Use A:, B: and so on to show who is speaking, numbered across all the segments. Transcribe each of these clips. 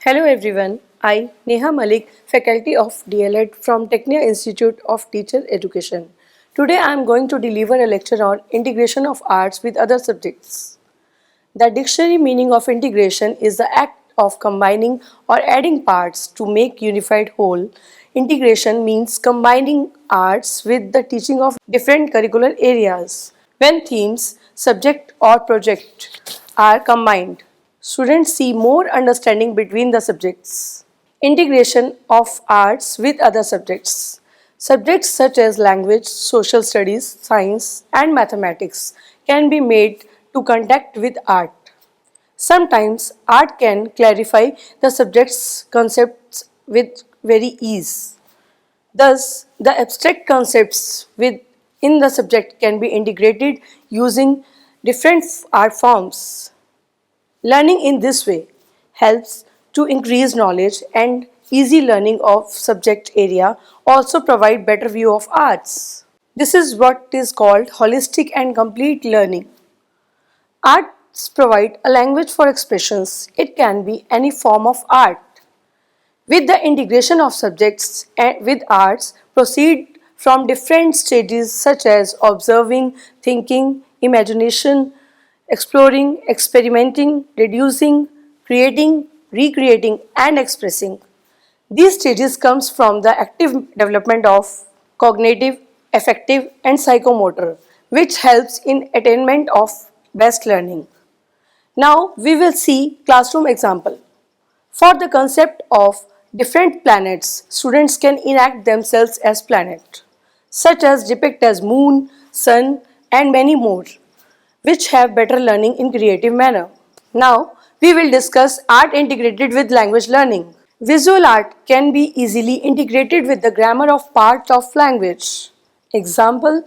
A: Hello everyone, I Neha Malik, faculty of DLED from Technia Institute of Teacher Education. Today I am going to deliver a lecture on integration of arts with other subjects. The dictionary meaning of integration is the act of combining or adding parts to make unified whole. Integration means combining arts with the teaching of different curricular areas. When themes, subject or project are combined, students see more understanding between the subjects. Integration of arts with other subjects. Subjects such as language, social studies, science, and mathematics can be made to contact with art. Sometimes art can clarify the subject's concepts with very ease. Thus, the abstract concepts within the subject can be integrated using different art forms. Learning in this way helps to increase knowledge and easy learning of subject area also provide better view of arts. This is what is called holistic and complete learning. Arts provide a language for expressions. It can be any form of art. With the integration of subjects with arts, proceed from different stages such as observing, thinking, imagination, exploring, experimenting, reducing, creating, recreating, and expressing. These stages comes from the active development of cognitive, affective, and psychomotor, which helps in attainment of best learning. Now we will see classroom example. For the concept of different planets, students can enact themselves as planet, such as depict as moon, sun, and many more, which have better learning in creative manner. Now, we will discuss art integrated with language learning. Visual art can be easily integrated with the grammar of part of language. Example,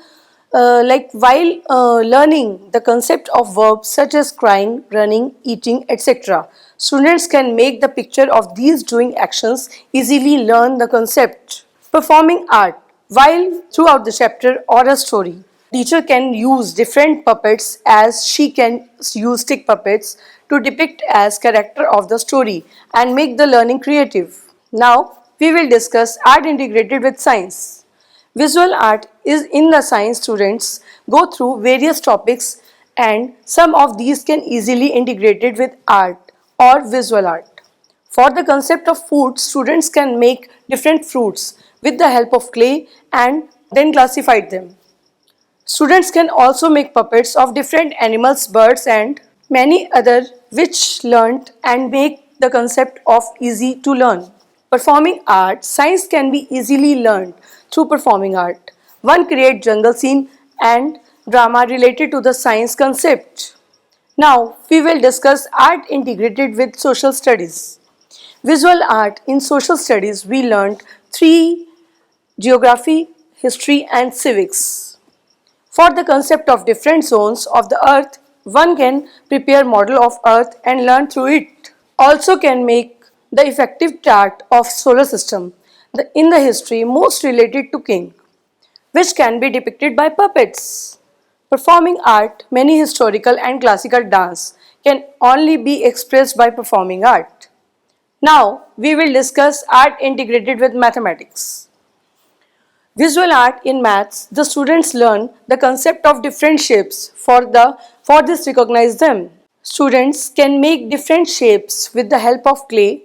A: like while learning the concept of verbs such as crying, running, eating, etc. Students can make the picture of these doing actions easily learn the concept. Performing art. While throughout the chapter or a story, teacher can use different puppets as she can use stick puppets to depict as character of the story and make the learning creative. Now we will discuss art integrated with science. Visual art is in the science students go through various topics and some of these can easily integrated with art or visual art. For the concept of food, students can make different fruits with the help of clay and then classify them. Students can also make puppets of different animals, birds and many other which learnt and make the concept of easy to learn. Performing art, science can be easily learned through performing art. One create jungle scene and drama related to the science concept. Now we will discuss art integrated with social studies. Visual art in social studies we learned three: geography, history and civics. For the concept of different zones of the earth, one can prepare model of earth and learn through it. Also can make the effective chart of solar system in the history most related to king, which can be depicted by puppets. Performing art, many historical and classical dance can only be expressed by performing art. Now we will discuss art integrated with mathematics. Visual art in maths, the students learn the concept of different shapes. For this recognize them. Students can make different shapes with the help of clay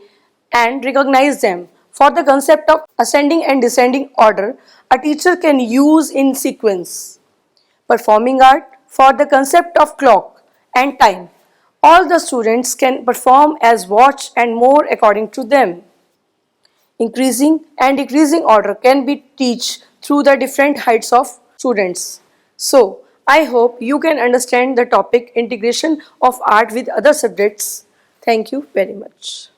A: and recognize them. For the concept of ascending and descending order, a teacher can use in sequence. Performing art, for the concept of clock and time, all the students can perform as watch and more according to them. Increasing and decreasing order can be taught through the different heights of students. So, I hope you can understand the topic integration of art with other subjects. Thank you very much.